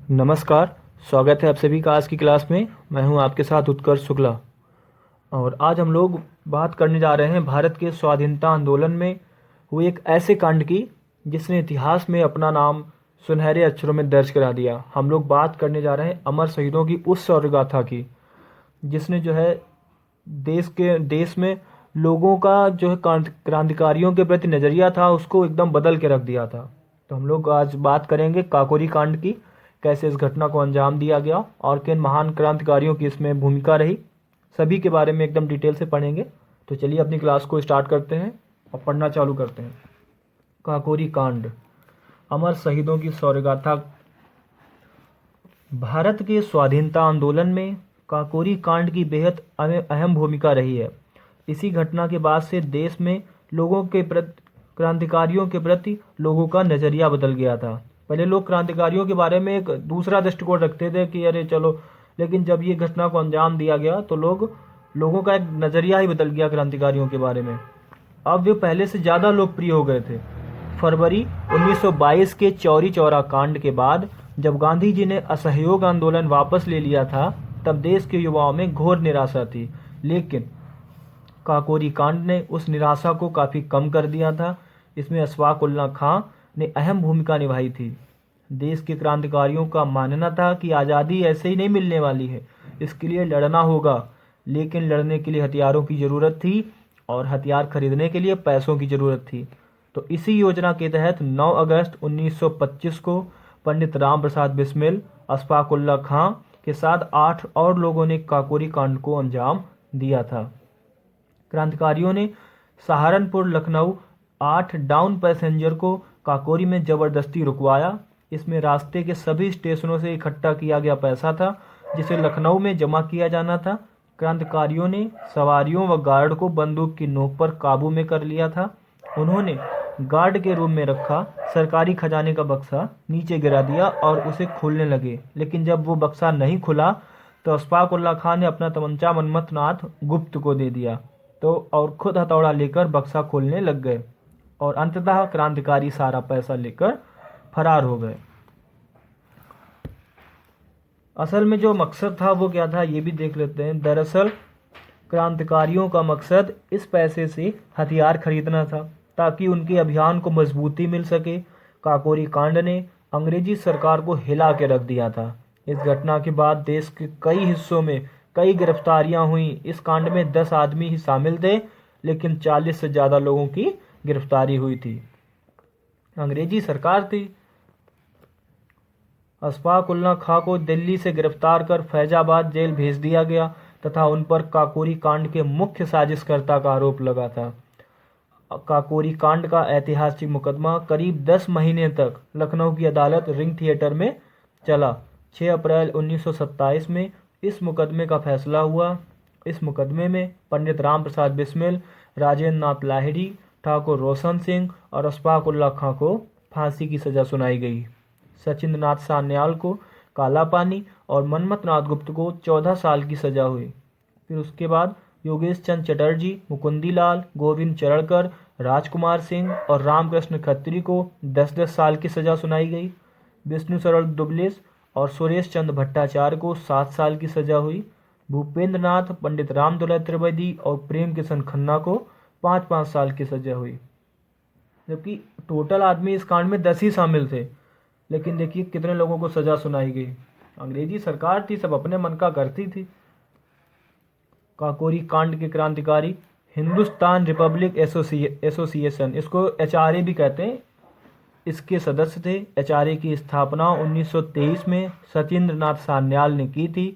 नमस्कार। स्वागत है आप सभी का आज की क्लास में। मैं हूं आपके साथ उत्कर्ष शुक्ला और आज हम लोग बात करने जा रहे हैं भारत के स्वाधीनता आंदोलन में हुए एक ऐसे कांड की जिसने इतिहास में अपना नाम सुनहरे अक्षरों में दर्ज करा दिया। हम लोग बात करने जा रहे हैं अमर शहीदों की उस शौर्य गाथा की जिसने जो है देश में लोगों का जो है क्रांतिकारियों के प्रति नज़रिया था उसको एकदम बदल के रख दिया था। तो हम लोग आज बात करेंगे काकोरी कांड की, कैसे इस घटना को अंजाम दिया गया और किन महान क्रांतिकारियों की इसमें भूमिका रही, सभी के बारे में एकदम डिटेल से पढ़ेंगे। तो चलिए अपनी क्लास को स्टार्ट करते हैं और पढ़ना चालू करते हैं। काकोरी कांड, अमर शहीदों की शौर्यगाथा। भारत के स्वाधीनता आंदोलन में काकोरी कांड की बेहद अहम भूमिका रही है। इसी घटना के बाद से देश में लोगों के प्रति क्रांतिकारियों के प्रति लोगों का नज़रिया बदल गया था। पहले लोग क्रांतिकारियों के बारे में एक दूसरा दृष्टिकोण रखते थे कि अरे चलो, लेकिन जब ये घटना को अंजाम दिया गया तो लोगों का एक नज़रिया ही बदल गया क्रांतिकारियों के बारे में। अब वे पहले से ज़्यादा लोकप्रिय हो गए थे। फरवरी 1922 के चौरी चौरा कांड के बाद जब गांधी जी ने असहयोग आंदोलन वापस ले लिया था तब देश के युवाओं में घोर निराशा थी, लेकिन काकोरी कांड ने उस निराशा को काफ़ी कम कर दिया था। इसमें अशफाक उल्लाह खां ने अहम भूमिका निभाई थी। देश के क्रांतिकारियों का मानना था कि आज़ादी ऐसे ही नहीं मिलने वाली है, इसके लिए लड़ना होगा, लेकिन लड़ने के लिए हथियारों की ज़रूरत थी और हथियार खरीदने के लिए पैसों की ज़रूरत थी। तो इसी योजना के तहत 9 अगस्त 1925 को पंडित राम प्रसाद बिस्मिल, अशफाक उल्लाह खां के साथ 8 और लोगों ने काकोरी कांड को अंजाम दिया था। क्रांतिकारियों ने सहारनपुर लखनऊ 8 डाउन पैसेंजर को काकोरी में ज़बरदस्ती रुकवाया। इसमें रास्ते के सभी स्टेशनों से इकट्ठा किया गया पैसा था जिसे लखनऊ में जमा किया जाना था। क्रांतिकारियों ने सवारियों व गार्ड को बंदूक की नोक पर काबू में कर लिया था। उन्होंने गार्ड के रूम में रखा सरकारी खजाने का बक्सा नीचे गिरा दिया और उसे खोलने लगे, लेकिन जब वो बक्सा नहीं खुला तो अशफाक उल्लाह खां ने अपना तमंचा मनमथ नाथ गुप्त को दे दिया और खुद हथौड़ा लेकर बक्सा खोलने लग गए और अंततः क्रांतिकारी सारा पैसा लेकर फरार हो गए। असल में जो मकसद था वो क्या था ये भी देख लेते हैं। दरअसल क्रांतिकारियों का मकसद इस पैसे से हथियार खरीदना था ताकि उनके अभियान को मजबूती मिल सके। काकोरी कांड ने अंग्रेजी सरकार को हिला के रख दिया था। इस घटना के बाद देश के कई हिस्सों में कई गिरफ्तारियां हुई। इस कांड में 10 आदमी ही शामिल थे, लेकिन 40 से ज़्यादा लोगों की गिरफ्तारी हुई थी। अंग्रेजी सरकार थी। अशफाक उल्लाह खां को दिल्ली से गिरफ्तार कर फैजाबाद जेल भेज दिया गया तथा उन पर काकोरी कांड के मुख्य साजिशकर्ता का आरोप लगा था। काकोरी कांड का ऐतिहासिक मुकदमा करीब 10 महीने तक लखनऊ की अदालत रिंग थिएटर में चला। 6 अप्रैल 1927 में इस मुकदमे का फैसला हुआ। इस मुकदमे में पंडित राम प्रसाद बिस्मिल, राजेंद्र नाथ लाहिड़ी, ठाकुर रोशन सिंह और अशफाक उल्लाह खां को फांसी की सज़ा सुनाई गई। सचिंद्र नाथ सान्याल को काला पानी और मनमथ नाथ गुप्त को 14 साल की सज़ा हुई। फिर उसके बाद योगेश चंद्र चटर्जी, मुकुंदी लाल, गोविंद चरणकर, राजकुमार सिंह और रामकृष्ण खत्री को 10-10 साल की सज़ा सुनाई गई। विष्णु सरल दुबलेस और सुरेश चंद्र भट्टाचार्य को 7 साल की सज़ा हुई। भूपेंद्र नाथ, पंडित रामदुलारी त्रिवेदी और प्रेम किशन खन्ना को 5-5 साल की सज़ा हुई। जबकि टोटल आदमी इस कांड में 10 ही शामिल थे, लेकिन देखिए कितने लोगों को सज़ा सुनाई गई। अंग्रेजी सरकार थी, सब अपने मन का करती थी। काकोरी कांड के क्रांतिकारी हिंदुस्तान रिपब्लिक एसोसिएशन, इसको HRA भी कहते हैं, इसके सदस्य थे। HRA की स्थापना 1923 में सचिंद्र नाथ सान्याल ने की थी।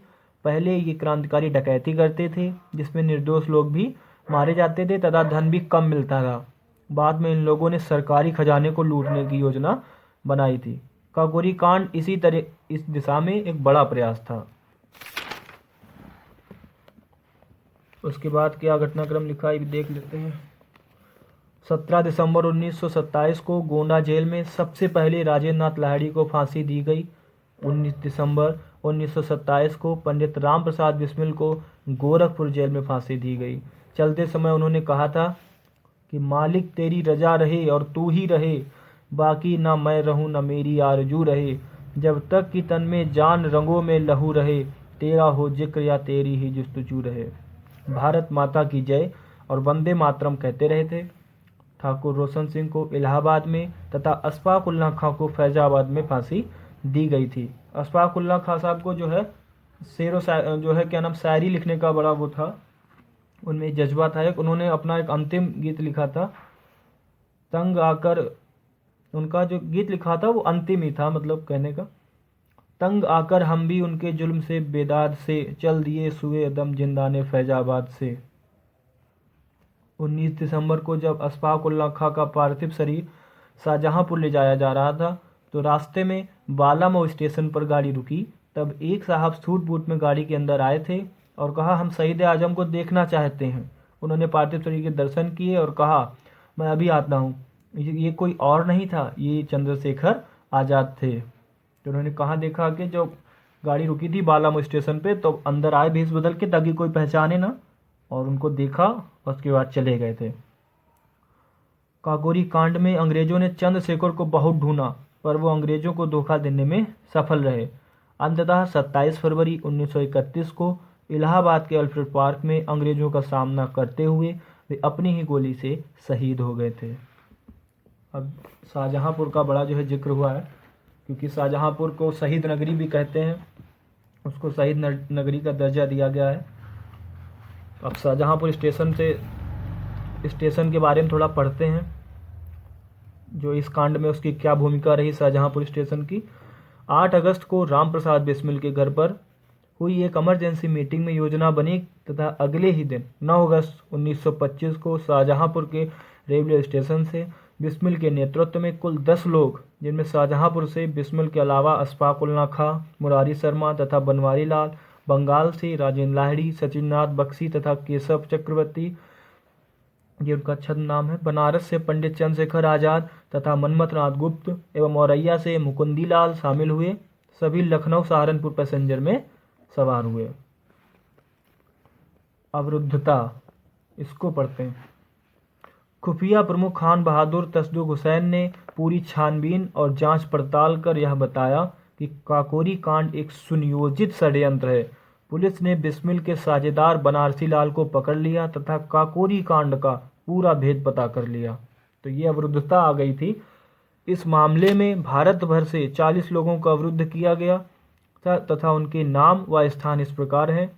पहले ये क्रांतिकारी डकैती करते थे जिसमें निर्दोष लोग भी मारे जाते थे तथा धन भी कम मिलता था। बाद में इन लोगों ने सरकारी खजाने को लूटने की योजना बनाई थी। काकोरी कांड इस दिशा में एक बड़ा प्रयास था। उसके बाद क्या घटनाक्रम लिखा है देख लेते हैं। 17 दिसंबर 1927 को गोंडा जेल में सबसे पहले राजेंद्र नाथ लाहिड़ी को फांसी दी गई। 19 दिसंबर 1927 को पंडित राम प्रसाद बिस्मिल को गोरखपुर जेल में फांसी दी गई। चलते समय उन्होंने कहा था कि मालिक तेरी रजा रहे और तू ही रहे, बाकी ना मैं रहूं ना मेरी आरजू रहे, जब तक कि तन में जान रंगों में लहू रहे, तेरा हो जिक्र या तेरी ही जुस्तजू रहे। भारत माता की जय और वंदे मातरम कहते रहे थे। ठाकुर रोशन सिंह को इलाहाबाद में तथा अशफाक उल्लाह खां को फैजाबाद में फांसी दी गई थी। अशफाक उल्लाह खां साहब को जो है जो है क्या नाम शायरी लिखने का बड़ा वो था, उनमें जज्बा था एक। उन्होंने अपना एक अंतिम गीत लिखा था, तंग आकर, उनका जो गीत लिखा था वो अंतिम ही था, मतलब कहने का, तंग आकर हम भी उनके जुल्म से बेदाद से, चल दिए सुए दम जिंदाने फैजाबाद से। 19 दिसंबर को जब अशफाक उल्लाह खां का पार्थिव शरीर शाहजहांपुर ले जाया जा रहा था तो रास्ते में बालामऊ स्टेशन पर गाड़ी रुकी। तब एक साहब सूट बूट में गाड़ी के अंदर आए थे और कहा, हम शहीद आजम को देखना चाहते हैं। उन्होंने पार्थिव शरीर के दर्शन किए और कहा, मैं अभी आता हूँ। ये कोई और नहीं था, ये चंद्रशेखर आज़ाद थे। तो उन्होंने कहाँ देखा कि जो गाड़ी रुकी थी बालामऊ स्टेशन पे, तो अंदर आए भेष बदल के ताकि कोई पहचाने ना, और उनको देखा और उसके बाद चले गए थे। काकोरी कांड में अंग्रेजों ने चंद्रशेखर को बहुत ढूंढा पर वो अंग्रेजों को धोखा देने में सफल रहे। अंततः 27 फरवरी 1931 को इलाहाबाद के अल्फ्रेड पार्क में अंग्रेजों का सामना करते हुए वे अपनी ही गोली से शहीद हो गए थे। अब शाहजहांपुर का बड़ा जो है जिक्र हुआ है, क्योंकि शाहजहांपुर को शहीद नगरी भी कहते हैं, उसको शहीद नगरी का दर्जा दिया गया है। अब शाहजहांपुर स्टेशन के बारे में थोड़ा पढ़ते हैं, जो इस कांड में उसकी क्या भूमिका रही शाहजहांपुर स्टेशन की। 8 अगस्त को राम प्रसाद बिस्मिल के घर पर हुई एक इमरजेंसी मीटिंग में योजना बनी तथा अगले ही दिन 9 अगस्त 1925 को शाहजहांपुर के रेलवे स्टेशन से बिस्मिल के नेतृत्व में कुल 10 लोग, जिनमें शाहजहांपुर से बिस्मिल के अलावा अशफाक उल्लाह खां, मुरारी शर्मा तथा बनवारी लाल, बंगाल से राजेंद्र लाहिड़ी, सचिंद्रनाथ बख्शी तथा केशव चक्रवर्ती, ये उनका छद्म नाम है, बनारस से पंडित चंद्रशेखर आज़ाद तथा मनमथनाथ गुप्त एवं औरैया से मुकुंदी लाल शामिल हुए। सभी लखनऊ सहारनपुर पैसेंजर में सवार हुए। अवरुद्धता, इसको पढ़ते हैं। खुफिया प्रमुख खान बहादुर तसदुक हुसैन ने पूरी छानबीन और जांच पड़ताल कर यह बताया कि काकोरी कांड एक सुनियोजित षड्यंत्र है। पुलिस ने बिस्मिल के साझेदार बनारसी लाल को पकड़ लिया तथा काकोरी कांड का पूरा भेद पता कर लिया। तो ये अवरुद्धता आ गई थी। इस मामले में भारत भर से 40 लोगों को अवरुद्ध किया गया तथा उनके नाम व स्थान इस प्रकार हैं।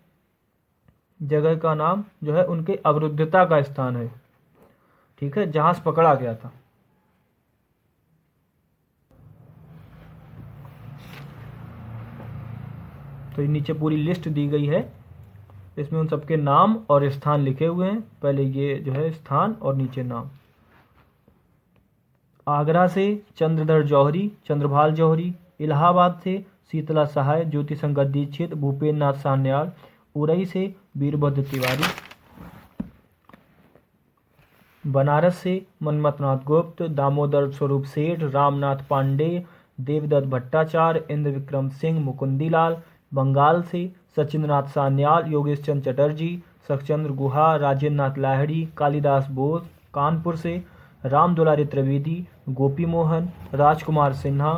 जगह का नाम जो है उनके अवरुद्धता का स्थान है, ठीक है, जहां से पकड़ा गया था। तो ये नीचे पूरी लिस्ट दी गई है, इसमें उन सबके नाम और स्थान लिखे हुए हैं। पहले ये जो है स्थान और नीचे नाम। आगरा से चंद्रधर जौहरी, चंद्रभाल जौहरी। इलाहाबाद से शीतला सहाय, ज्योति शंकर दीक्षित, भूपेन्द्र नाथ सान्याल। उरई से वीरभद्र तिवारी। बनारस से मनमथनाथ गुप्त, दामोदर स्वरूप सेठ, रामनाथ पांडे, देवदत्त भट्टाचार्य, इंद्र विक्रम सिंह, मुकुंदी लाल। बंगाल से सचिंद्रनाथ सान्याल, योगेश चंद्र चटर्जी, सखचंद्र गुहा, राजेंद्र नाथ लाहिड़ी, कालिदास बोस। कानपुर से राम दुलारी त्रिवेदी, गोपी मोहन, राजकुमार सिन्हा,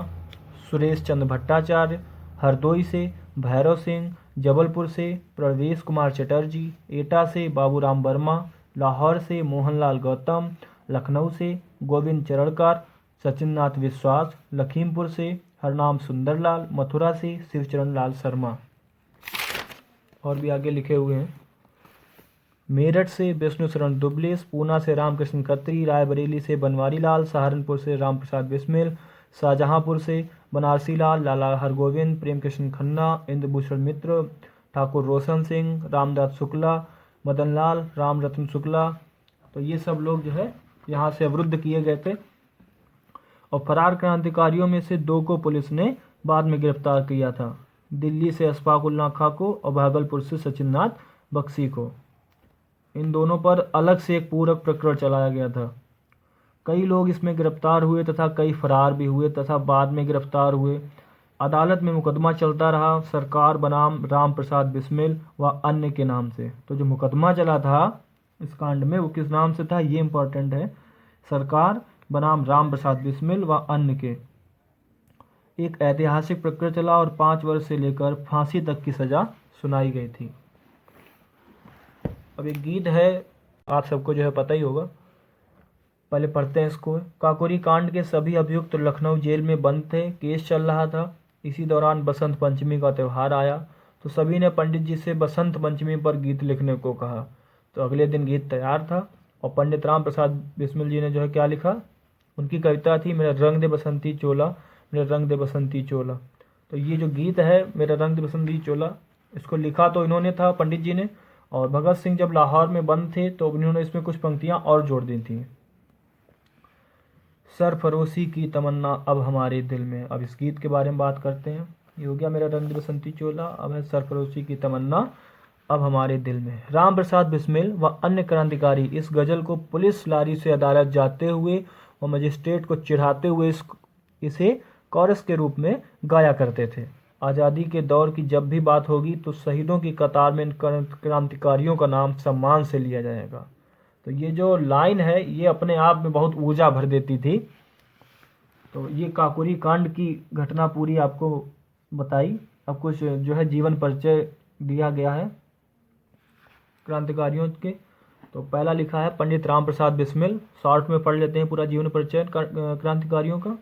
सुरेश चंद्र भट्टाचार्य। हरदोई से भैरव सिंह, जबलपुर से प्रवेश कुमार चटर्जी, एटा से बाबूराम वर्मा, लाहौर से मोहनलाल गौतम, लखनऊ से गोविंद चरणकार, सचिंद्रनाथ विश्वास, लखीमपुर से हरनाम सुंदरलाल, मथुरा से शिवचरण लाल शर्मा। और भी आगे लिखे हुए हैं। मेरठ से विष्णु शरण दुबलेस, पूना से रामकृष्ण खत्री, रायबरेली से बनवारी लाल, सहारनपुर से राम प्रसाद बिस्मिल, शाहजहांपुर से बनारसी लाल, लाला हरगोविंद, प्रेम कृष्ण खन्ना, इंद्रभूषण मित्र, ठाकुर रोशन सिंह, रामदास शुक्ला, मदनलाल, राम रतन शुक्ला। तो ये सब लोग जो है यहाँ से अवरुद्ध किए गए थे। और फरार क्रांतिकारियों में से 2 को पुलिस ने बाद में गिरफ्तार किया था। दिल्ली से अशफाक उल्लाह खां को और भागलपुर से सचिंद्रनाथ बख्शी को। इन दोनों पर अलग से एक पूरक प्रकरण चलाया गया था। कई लोग इसमें गिरफ्तार हुए तथा कई फरार भी हुए तथा बाद में गिरफ्तार हुए। अदालत में मुकदमा चलता रहा, सरकार बनाम राम प्रसाद बिस्मिल व अन्य के नाम से। तो जो मुकदमा चला था इस कांड में वो किस नाम से था, ये इम्पोर्टेंट है, सरकार बनाम राम प्रसाद बिस्मिल व अन्य के। एक ऐतिहासिक प्रक्रिया चला और 5 वर्ष से लेकर फांसी तक की सज़ा सुनाई गई थी। अब एक गीत है, आप सबको जो है पता ही होगा, पहले पढ़ते हैं इसको। काकोरी कांड के सभी अभियुक्त लखनऊ जेल में बंद थे। केस चल रहा था। इसी दौरान बसंत पंचमी का त्यौहार आया तो सभी ने पंडित जी से बसंत पंचमी पर गीत लिखने को कहा। तो अगले दिन गीत तैयार था और पंडित राम प्रसाद बिस्मिल जी ने जो है क्या लिखा, उनकी कविता थी, मेरा रंग दे बसंती चोला, मेरा रंग दे बसंती चोला। तो ये जो गीत है मेरा रंग दे बसंती चोला, इसको लिखा तो इन्होंने था पंडित जी ने, और भगत सिंह जब लाहौर में बंद थे तो उन्होंने इसमें कुछ पंक्तियां और जोड़ दी थी। सरफरोशी की तमन्ना अब हमारे दिल में। अब इस गीत के बारे में बात करते हैं। ये हो गया मेरा रंग दे बसंती चोला, अब है सरफरोशी की तमन्ना अब हमारे दिल में। राम प्रसाद बिस्मिल व अन्य क्रांतिकारी इस गजल को पुलिस लारी से अदालत जाते हुए और मजिस्ट्रेट को चिढ़ाते हुए इसे कोरस के रूप में गाया करते थे। आज़ादी के दौर की जब भी बात होगी तो शहीदों की कतार में इन क्रांतिकारियों का नाम सम्मान से लिया जाएगा। तो ये जो लाइन है ये अपने आप में बहुत ऊर्जा भर देती थी। तो ये काकोरी कांड की घटना पूरी आपको बताई। अब कुछ जो है जीवन परिचय दिया गया है क्रांतिकारियों के। तो पहला लिखा है पंडित राम प्रसाद बिस्मिल। शॉर्ट में पढ़ लेते हैं पूरा जीवन परिचय क्रांतिकारियों का।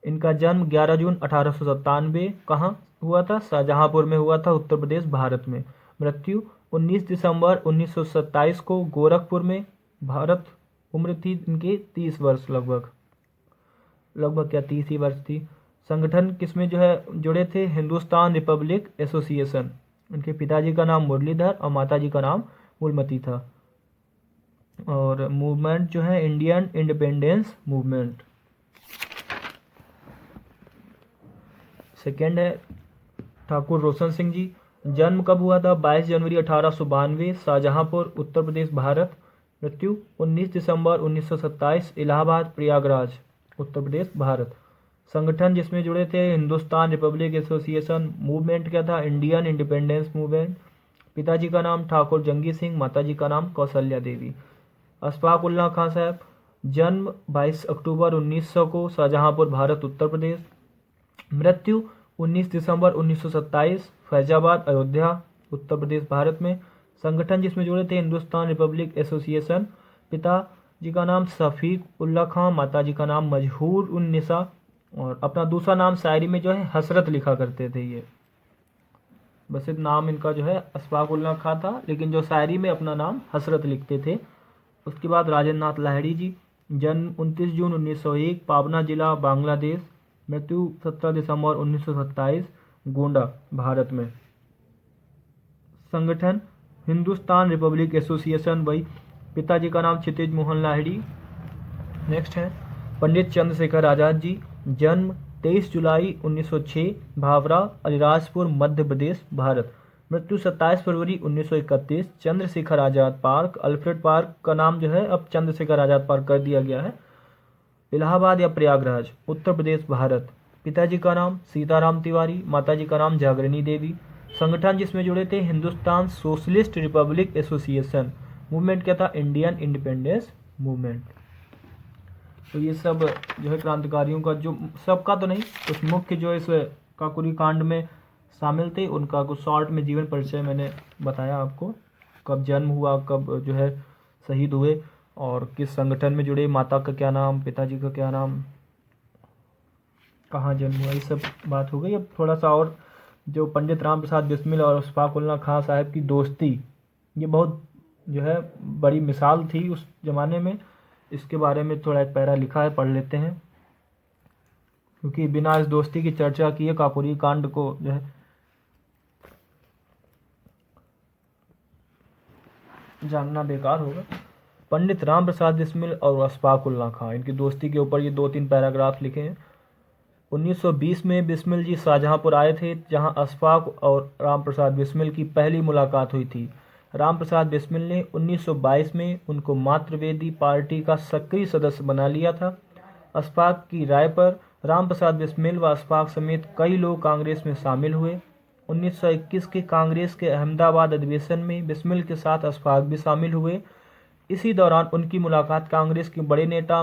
इनका जन्म 11 जून 1897 कहाँ हुआ था? शाहजहांपुर में हुआ था, उत्तर प्रदेश, भारत में। मृत्यु 19 दिसंबर 1927 को गोरखपुर में, भारत। उम्र थी इनकी 30 वर्ष लगभग क्या 30 ही वर्ष थी। संगठन किसमें जो है जुड़े थे? Hindustan Republic association. उनके पिताजी का नाम मुरलीधर और माताजी का नाम मूलमती था। और मूवमेंट जो है इंडियन इंडिपेंडेंस मूवमेंट। सेकेंड है ठाकुर रोशन सिंह जी। जन्म कब हुआ था? 22 जनवरी 1892, शाहजहांपुर, उत्तर प्रदेश, भारत। मृत्यु 19 दिसंबर 1927, इलाहाबाद, प्रयागराज, उत्तर प्रदेश, भारत। संगठन जिसमें जुड़े थे हिंदुस्तान रिपब्लिक एसोसिएशन। मूवमेंट क्या था? Indian independence movement. पिताजी का नाम ठाकुर जंगी सिंह, माताजी का नाम कौशल्या देवी। अशफाक उल्लाह खां साहब। जन्म 22 अक्टूबर 1900 को, शाहजहांपुर, भारत, उत्तर प्रदेश। मृत्यु 19 दिसंबर 1927, फैजाबाद, अयोध्या, उत्तर प्रदेश, भारत में। संगठन जिसमें जुड़े थे हिंदुस्तान रिपब्लिक एसोसिएशन। पिताजी का नाम शफीक उल्लाह खां, माताजी का नाम मजहूर उन निसा, और अपना दूसरा नाम शायरी में जो है हसरत लिखा करते थे ये। बस नाम इनका जो है अशफाक उल्लाह खां था, लेकिन जो शायरी में अपना नाम हसरत लिखते थे। उसके बाद राजेंद्र नाथ लाहिड़ी जी। जन्म 29 जून 1901, पाबना जिला, बांग्लादेश। मृत्यु 17 दिसंबर 1927, गोंडा, भारत में। संगठन हिंदुस्तान रिपब्लिक एसोसिएशन वही। पिताजी का नाम क्षितिज मोहन लाहिड़ी। नेक्स्ट है पंडित चंद्रशेखर आज़ाद जी। जन्म 23 जुलाई 1906, भावरा, अलीराजपुर, मध्य प्रदेश, भारत। मृत्यु 27 फरवरी 1931, Chandrashekhar Azad park, Alfred park का नाम जो है अब चंद्रशेखर आज़ाद पार्क कर दिया गया है, इलाहाबाद या प्रयागराज, उत्तर प्रदेश, भारत। पिताजी का नाम सीताराम तिवारी, माताजी का नाम जागरणी देवी। संगठन जिसमें जुड़े थे Hindustan socialist Republic association. Movement क्या था? Indian independence movement. तो ये सब जो है क्रांतिकारियों का, जो सबका तो नहीं, कुछ मुख्य जो इस काकोरी कांड में शामिल थे उनका कुछ शॉर्ट में जीवन परिचय मैंने बताया आपको। कब जन्म हुआ, कब जो है शहीद हुए, और किस संगठन में जुड़े, माता का क्या नाम, पिताजी का क्या नाम, कहाँ जन्म हुआ, ये सब बात हो गई। अब थोड़ा सा और जो पंडित राम प्रसाद बिस्मिल और अशफाक उल्लाह खां साहब की दोस्ती, ये बहुत जो है बड़ी मिसाल थी उस ज़माने में। इसके बारे में थोड़ा एक पैरा लिखा है, पढ़ लेते हैं, क्योंकि बिना इस दोस्ती की चर्चा किए काकोरी कांड को जो है जानना बेकार होगा। पंडित राम प्रसाद बिस्मिल और अशफाक उल्लाह खां, इनकी दोस्ती के ऊपर ये 2-3 पैराग्राफ लिखे हैं। 1920 में बिस्मिल जी शाहजहांपुर आए थे, जहां अशफाक और राम प्रसाद बिस्मिल की पहली मुलाकात हुई थी। राम प्रसाद बिस्मिल ने 1922 में उनको मातृवेदी पार्टी का सक्रिय सदस्य बना लिया था। अशफाक की राय पर राम प्रसाद बिस्मिल व अशफाक समेत कई लोग कांग्रेस में शामिल हुए। 1921 के कांग्रेस के अहमदाबाद अधिवेशन में बिस्मिल के साथ अशफाक भी शामिल हुए। इसी दौरान उनकी मुलाकात कांग्रेस के बड़े नेता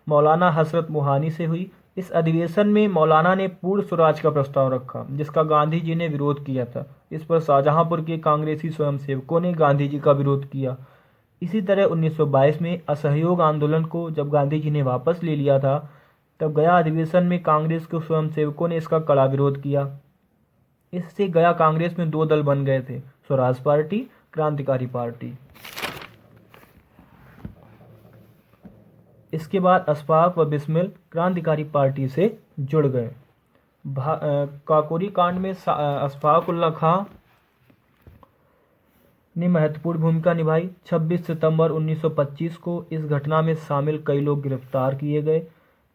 मौलाना हसरत मोहानी से हुई। इस अधिवेशन में मौलाना ने पूर्ण स्वराज का प्रस्ताव रखा, जिसका गांधी जी ने विरोध किया था। इस पर शाहजहांपुर के कांग्रेसी स्वयंसेवकों ने गांधी जी का विरोध किया। इसी तरह 1922 में असहयोग आंदोलन को जब गांधी जी ने वापस ले लिया था, तब गया अधिवेशन में कांग्रेस के स्वयंसेवकों ने इसका कड़ा विरोध किया। इससे गया कांग्रेस में दो दल बन गए थे, स्वराज पार्टी, क्रांतिकारी पार्टी। इसके बाद अशफाक व बिस्मिल क्रांतिकारी पार्टी से जुड़ गए। काकोरी कांड में अशफाक उल्लाह खां ने महत्वपूर्ण भूमिका निभाई। 26 सितंबर 1925 को इस घटना में शामिल कई लोग गिरफ्तार किए गए,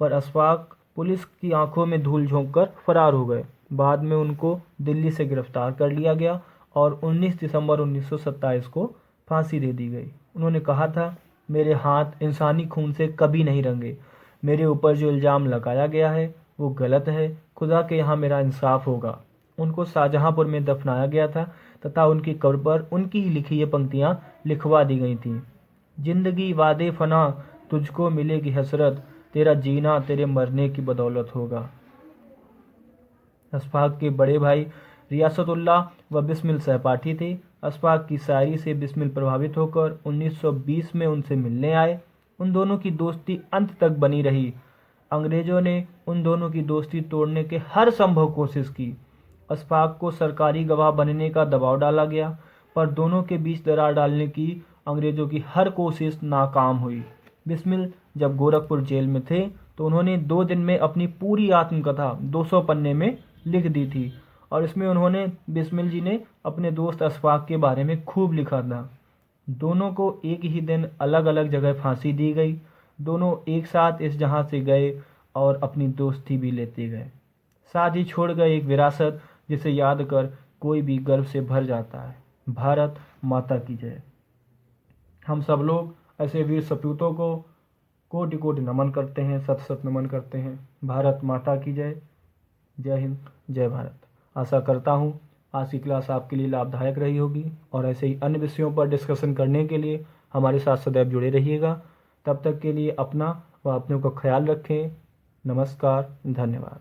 पर अशफाक पुलिस की आंखों में धूल झोंककर फरार हो गए। बाद में उनको दिल्ली से गिरफ्तार कर लिया गया और 19 दिसंबर 1927 को फांसी दे दी गई। उन्होंने कहा था, मेरे हाथ इंसानी खून से कभी नहीं रंगे। मेरे ऊपर जो इल्ज़ाम लगाया गया है वो गलत है। खुदा के यहाँ मेरा इंसाफ होगा। उनको शाहजहांपुर में दफनाया गया था तथा उनकी कब्र पर उनकी ही लिखी ये पंक्तियाँ लिखवा दी गई थीं। जिंदगी वादे फना, तुझको मिलेगी हसरत, तेरा जीना तेरे मरने की बदौलत होगा। अशफाक के बड़े भाई रियासतुल्लाह व बिस्मिल सहपाठी थे। अशफाक की शायरी से बिस्मिल प्रभावित होकर 1920 में उनसे मिलने आए। उन दोनों की दोस्ती अंत तक बनी रही। अंग्रेजों ने उन दोनों की दोस्ती तोड़ने के हर संभव कोशिश की। अशफाक को सरकारी गवाह बनने का दबाव डाला गया, पर दोनों के बीच दरार डालने की अंग्रेजों की हर कोशिश नाकाम हुई। बिस्मिल जब गोरखपुर जेल में थे तो उन्होंने 2 दिन में अपनी पूरी आत्मकथा 200 पन्ने में लिख दी थी, और इसमें उन्होंने बिस्मिल जी ने अपने दोस्त अशफाक के बारे में खूब लिखा था। दोनों को एक ही दिन अलग अलग जगह फांसी दी गई। दोनों एक साथ इस जहां से गए और अपनी दोस्ती भी लेते गए। साथ ही छोड़ गए एक विरासत जिसे याद कर कोई भी गर्व से भर जाता है। भारत माता की जय। हम सब लोग ऐसे वीर सपूतों को कोटि कोटि नमन करते हैं, शत शत नमन करते हैं। भारत माता की जय। जय हिंद, जय भारत। आशा करता हूँ आज की क्लास आपके लिए लाभदायक रही होगी, और ऐसे ही अन्य विषयों पर डिस्कशन करने के लिए हमारे साथ सदैव जुड़े रहिएगा। तब तक के लिए अपना व अपनों का ख्याल रखें। नमस्कार, धन्यवाद।